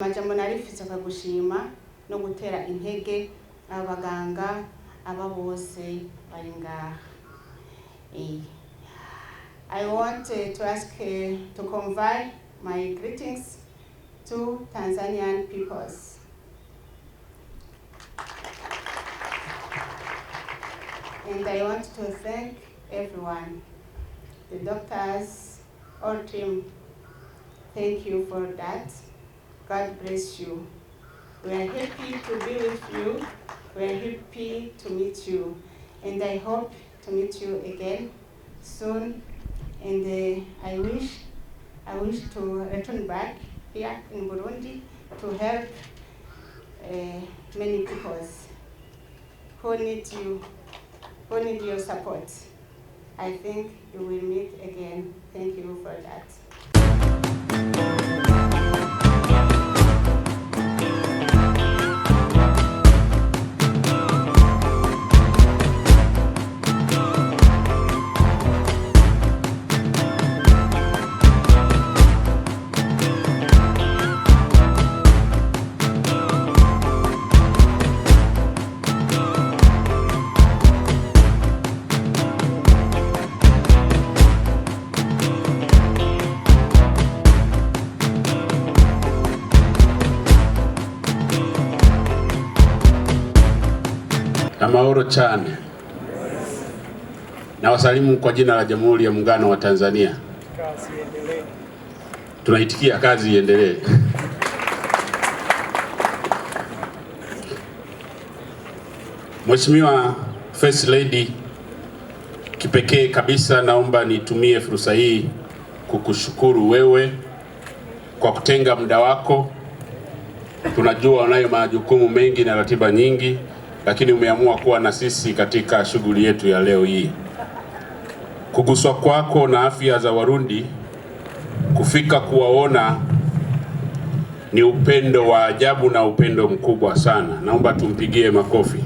Majambo narifise gushima no gutera intege abaganga aba bose bari ngaha. I want to ask to convey my greetings to Tanzanian peoples. And I want to thank everyone, the doctors, all team. Thank you for that. God bless you. We are happy to be with you. We are happy to meet you. And I hope to meet you again soon. And I wish to return back here in Burundi to help many people who need your support. I think you will meet again. Thank you for that. Amahoro chane. Na wasalimu kwa jina la Jamhuri ya Muungano wa Tanzania. Kazi iendelee. Tunaitikia kazi iendelee. Mheshimiwa First Lady, kipekee kabisa naomba nitumie fursa hii kukushukuru wewe kwa kutenga muda wako. Tunajua unayo majukumu mengi na ratiba nyingi, lakini umeamua kuwa na sisi katika shughuli yetu ya leo hii. Kuguswa kwako na afya za Warundi, kufika kuwaona ni upendo wa ajabu na upendo mkubwa sana. Naomba tumpigie makofi.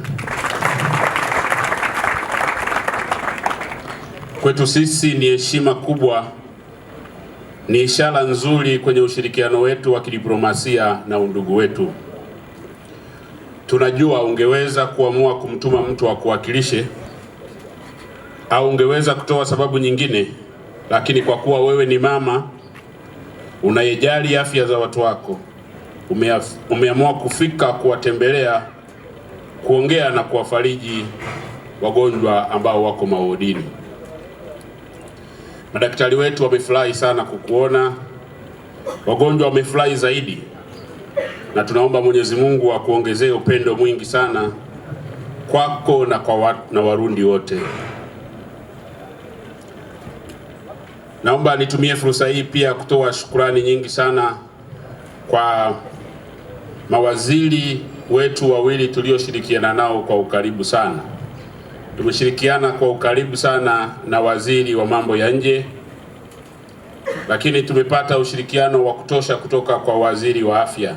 Kwetu sisi ni heshima kubwa, ni ishara nzuri kwenye ushirikiano wetu wa kidiplomasia na undugu wetu. Tunajua ungeweza kuamua kumtuma mtu wa kuwakilishe au ungeweza kutoa sababu nyingine, lakini kwa kuwa wewe ni mama unayejali afya za watu wako, umeamua kufika kuwatembelea, kuongea na kuwafariji wagonjwa ambao wako mahodini. Madaktari wetu wamefurahi sana kukuona, wagonjwa wamefurahi zaidi, na tunaomba Mwenyezi Mungu akuongezee upendo mwingi sana kwako na kwa Warundi wote. Naomba nitumie fursa hii pia kutoa shukrani nyingi sana kwa mawaziri wetu wawili tulioshirikiana nao kwa ukaribu sana. Tumeshirikiana kwa ukaribu sana na waziri wa mambo ya nje, lakini tumepata ushirikiano wa kutosha kutoka kwa waziri wa afya.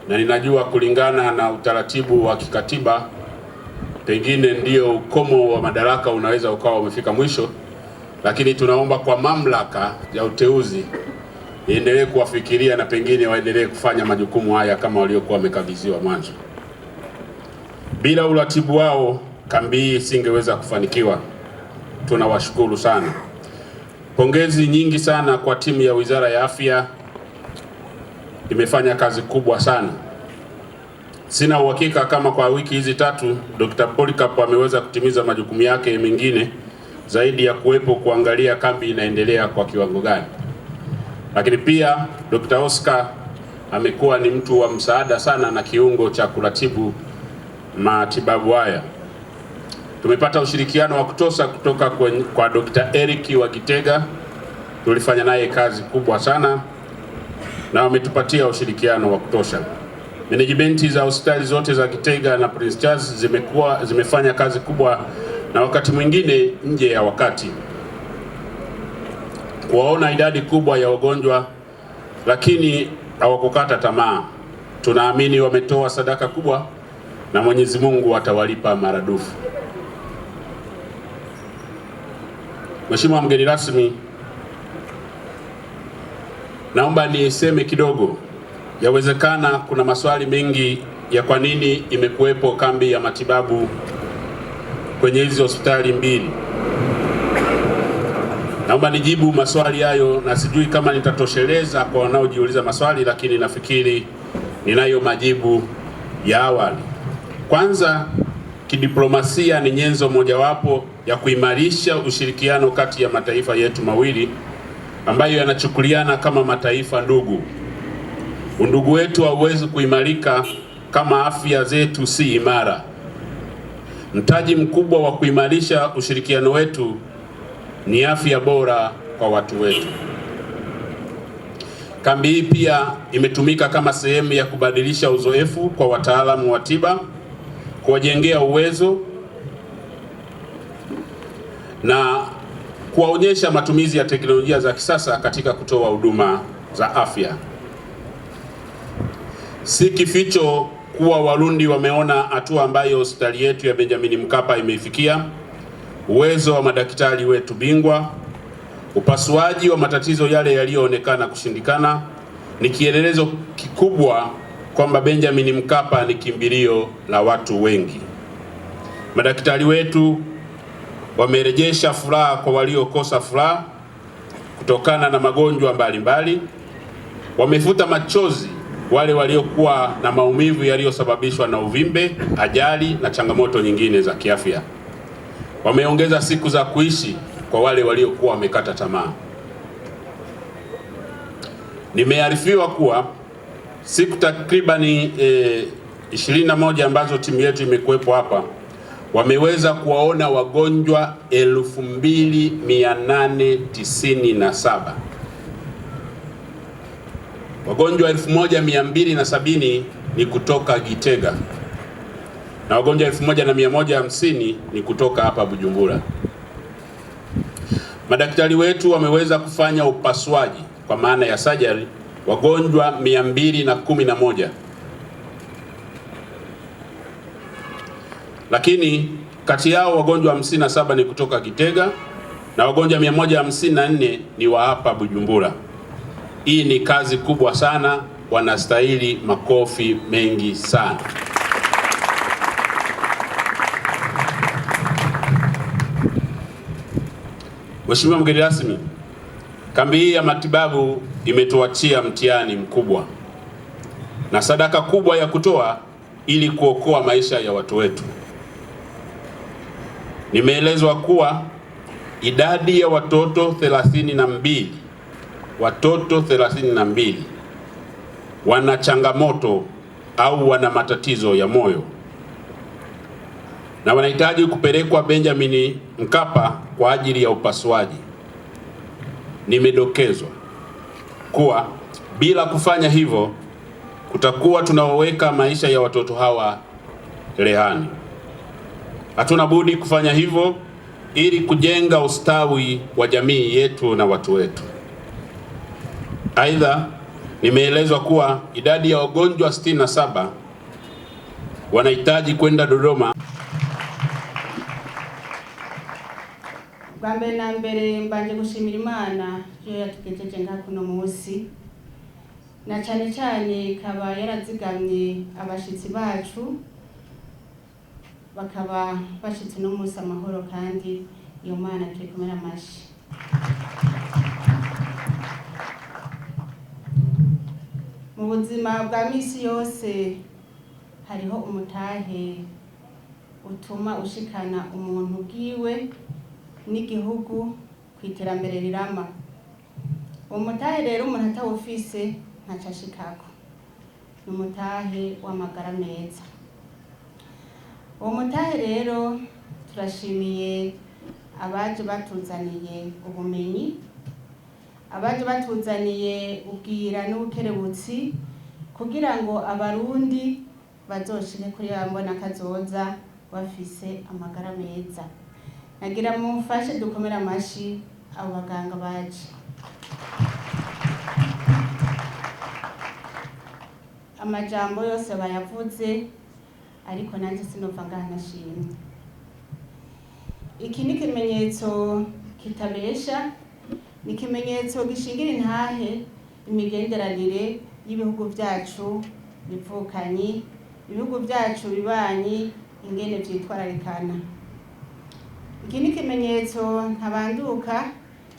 Na ninajua kulingana na utaratibu wa kikatiba, pengine ndio ukomo wa madaraka unaweza ukawa umefika mwisho, lakini tunaomba kwa mamlaka ya uteuzi iendelee kuwafikiria na pengine waendelee kufanya majukumu haya kama waliokuwa wamekabidhiwa mwanzo. Bila uratibu wao kambi hii isingeweza kufanikiwa. Tunawashukuru sana. Pongezi nyingi sana kwa timu ya Wizara ya Afya, imefanya kazi kubwa sana. Sina uhakika kama kwa wiki hizi tatu Dr. Polycarp ameweza kutimiza majukumu yake mengine zaidi ya kuwepo kuangalia kambi inaendelea kwa kiwango gani. Lakini pia Dr. Oscar amekuwa ni mtu wa msaada sana na kiungo cha kuratibu matibabu haya. Tumepata ushirikiano wa kutosha kutoka kwa Dr. Eric wa Gitega, tulifanya naye kazi kubwa sana na wametupatia ushirikiano wa kutosha. Management za hospitali zote za Gitega na Prince Charles zimefanya kazi kubwa na wakati mwingine nje ya wakati, kuwaona idadi kubwa ya wagonjwa, lakini hawakukata tamaa. Tunaamini wametoa sadaka kubwa na Mwenyezi Mungu atawalipa maradufu. Mheshimiwa mgeni rasmi, naomba niseme kidogo Yawezekana kuna maswali mengi ya kwa nini imekuwepo kambi ya matibabu kwenye hizi hospitali mbili. Naomba nijibu maswali hayo, na sijui kama nitatosheleza kwa wanaojiuliza maswali, lakini nafikiri ninayo majibu ya awali. Kwanza, kidiplomasia ni nyenzo mojawapo ya kuimarisha ushirikiano kati ya mataifa yetu mawili ambayo yanachukuliana kama mataifa ndugu. Undugu wetu hauwezi kuimarika kama afya zetu si imara. Mtaji mkubwa wa kuimarisha ushirikiano wetu ni afya bora kwa watu wetu. Kambi hii pia imetumika kama sehemu ya kubadilisha uzoefu kwa wataalamu wa tiba, kuwajengea uwezo na kuwaonyesha matumizi ya teknolojia za kisasa katika kutoa huduma za afya. Si kificho kuwa Warundi wameona hatua ambayo hospitali yetu ya Benjamin Mkapa imeifikia, uwezo wa madaktari wetu bingwa, upasuaji wa matatizo yale yaliyoonekana kushindikana. Ni kielelezo kikubwa kwamba Benjamin Mkapa ni kimbilio la watu wengi. Madaktari wetu wamerejesha furaha kwa waliokosa furaha kutokana na magonjwa mbalimbali. Wamefuta machozi wale waliokuwa na maumivu yaliyosababishwa na uvimbe, ajali na changamoto nyingine za kiafya. Wameongeza siku za kuishi kwa wale waliokuwa wamekata tamaa. Nimearifiwa kuwa siku takribani 21 ambazo timu yetu imekuwepo hapa, wameweza kuwaona wagonjwa 2897. Wagonjwa 1270 ni kutoka Gitega na wagonjwa 1150 ni kutoka hapa Bujumbura. Madaktari wetu wameweza kufanya upasuaji kwa maana ya surgery wagonjwa 211, lakini kati yao wagonjwa 57 ni kutoka Gitega na wagonjwa 154 ni wa hapa Bujumbura. Hii ni kazi kubwa sana, wanastahili makofi mengi sana. Mheshimiwa mgeni rasmi, kambi hii ya matibabu imetuachia mtihani mkubwa na sadaka kubwa ya kutoa ili kuokoa maisha ya watu wetu. Nimeelezwa kuwa idadi ya watoto 32 wana changamoto au wana matatizo ya moyo na wanahitaji kupelekwa Benjamin Mkapa kwa ajili ya upasuaji. Nimedokezwa kuwa bila kufanya hivyo kutakuwa tunaweka maisha ya watoto hawa rehani. Hatuna budi kufanya hivyo ili kujenga ustawi wa jamii yetu na watu wetu. Aidha, nimeelezwa kuwa idadi ya wagonjwa 67 wanahitaji kwenda Dodoma. Bambe na mbere mbanje gushimira Imana yo yatugejeje nga kuno munsi, na cyane cyane kaba yarazigamye abashitsi bacu bakaba bashitse no munsi amahoro, kandi iyo Mana tuyikomera amashi. Mu buzima bwa misi yose hariho umutahe utuma ushikana umuntu bwiwe n'igihugu kwiterambere rirama. Umutahe rero umuntu atawufise ntacashikako, umutahe w'amagara meza. Umutahe rero turashimiye abaje batuzaniye ubumenyi, abaje batuzaniye ubwira n'ubukerebutsi kugira ngo abarundi bazoshike kuri bambona kazoza bafise amagara meza. Nagira mumfashe dukomera amashi abo baganga baje. Amajambo yose bayavuze, ariko nanjye sinova ngaha nashimye. Iki ni ikimenyetso kitabesha, ni ikimenyetso gishingira intahe imigenderanire y'ibihugu byacu bivukanyi, ibihugu byacu bibanyi ingene vyitwararikana. Iki ni ikimenyetso ntabanduka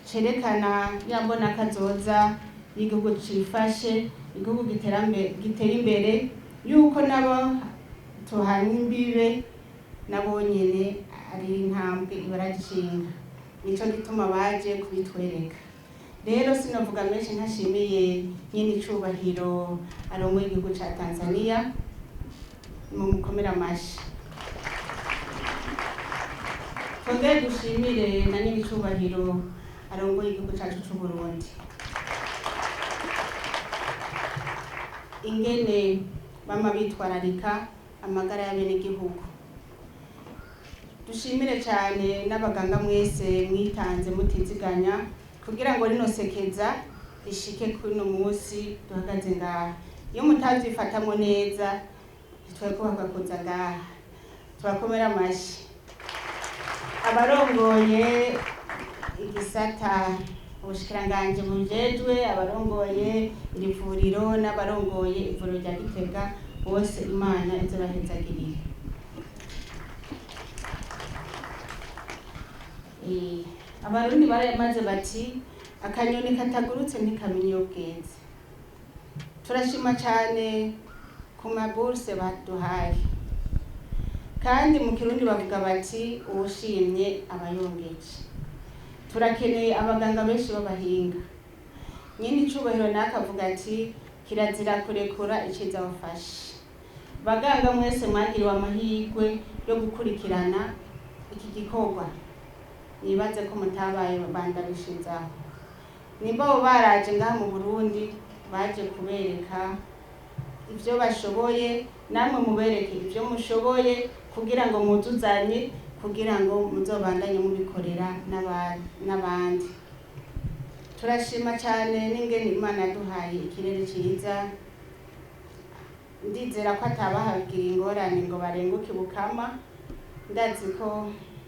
cerekana ya mbona kazoza y'igihugu cifashe, igihugu gitera imbere, yuko nabo tuhana imbibe nabo nyene ari intambwe ibaragishinga. Nico gituma baje kubitwereka. Rero sinovuga menshi ntashimiye nyine icubahiro arongoye igihugu ca Tanzania, mumukomera amashi. Twongere dushimire na nyine icubahiro arongoye igihugu cacu c'Uburundi, ingene bama bitwararika amagara y'abenegihugu. Dushimire cyane n'abaganga mwese mwitanze mutiziganya kugira ngo rino sekeza rishike kuno munsi duhagaze ngaha. Iyo mutavyifatamwo neza tweko bakakuza ngaha, turakomera amashi. Abarongoye igisata ubushikiranganji bujejwe, abarongoye iri vuriro n'abarongoye ivuriro rya Gitega, bose Imana izobahezagirire. Abarundi baramaze bati akanyoni katagurutse ntikamenya iyo bweze. Turashima cyane ku maburse baduhaye, kandi mu Kirundi bavuga bati uwushimye abayongeje. Turakeneye abaganga benshi b'abahinga. Nyine icubahiro nakavuga ati kirazira kurekura iciza wafashe. Baganga mwese mwagiriwe amahirwe yo gukurikirana iki gikorwa. Nibaze ko mutabaye bandabishizaho. Nimba bo baraje ngaha mu Burundi baje kubereka ivyo bashoboye, namwe mubereke ivyo mushoboye kugira ngo muzuzanye, kugira ngo muzobandanye mubikorera n'abandi. Turashima cyane n'ingene Imana yaduhaye ikirere ciza. Ndizera ko atabahagira ingorane ngo barenguke Bukama. Ndazi ko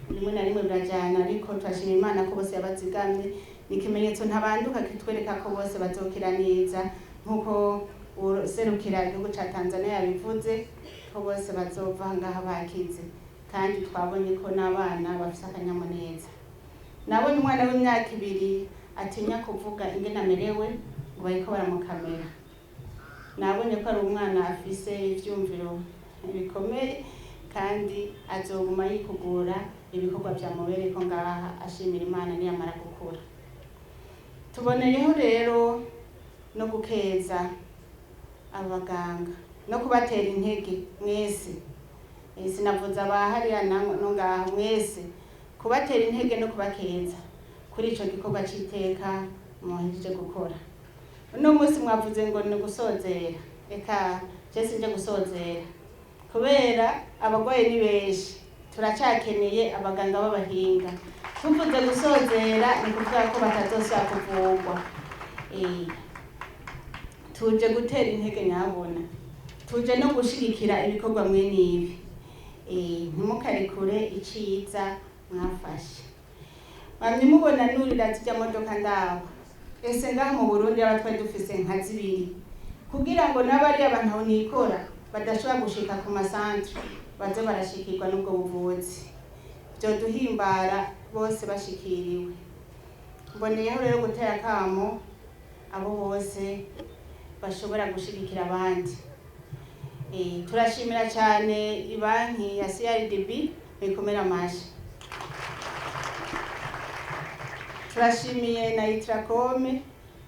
rimwe na rimwe birajana, ariko turashima Imana ko bose yabazigamye. Ni ikimenyetso ntabanduka kitwereka ko bose bazokira neza, nkuko userukira igihugu ca Tanzania yabivuze ko bose bazova ngaha bakize. Kandi twabonye ko n'abana bafise akanyamuneza. Nabonye umwana w'imyaka 2 atinya kuvuga ingene amerewe ngo bariko baramukamera. Nabonye ko ari umwana afise ivyumviro bikomeye, kandi azoguma yikugura ibikorwa vyamubereko ngaha, ashimira Imana niyamara gukura. Tuboneyeho rero no gukeza abaganga no kubatera intege mwese. Sinavuza abahariya no ngaha mwese, kubatera intege no kubakeza kuri ico gikorwa c'iteka muhejeje gukora. Uno munsi mwavuze ngo ni gusozera. Eka je sinje gusozera, kubera abagwayi ni benshi, turacakeneye abaganga b'abahinga. Tuvuze gusozera ni kuvuga ko batazosubira kuvurwa. Tuje gutera intege nyabona, tuje no gushigikira ibikorwa mwene ibi. Ntimukarekure iciza mwafashe. Bamwe mubona nurira zijya modoka ndabo. Ese ngaha mu Burundi abatwaye dufise nka 2 kugira ngo nabari abantu aho nikora badashobora gushika ku masantre baze barashikirwa n'ubwo buvuzi. Byo duhimbara bose bashikiriwe. Mboneyeho rero gutera kamo abo bose bashobora gushigikira abandi. Turashimira cyane ibanki ya CRDB bikomera amashi. Turashimiye na Itracome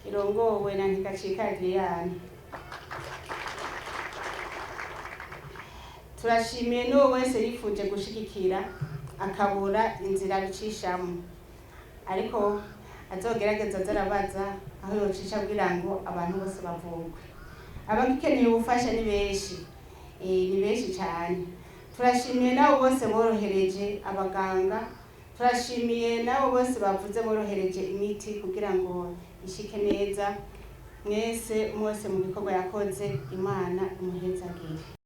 irongowe na Ntikacika Adriane. Turashimiye no wese yifuje gushigikira akabura inzira bicishamo, ariko azogerageza zarabaza aho yocisha kugira ngo abantu bose bavugwe. Abagikeneye ubufasha ni benshi, ni benshi cyane. Turashimiye nabo bose borohereje abaganga. Turashimiye nabo bose bavuze borohereje imiti kugira ngo ishike neza. Mwese mu bikorwa yakoze, Imana imuhezagire.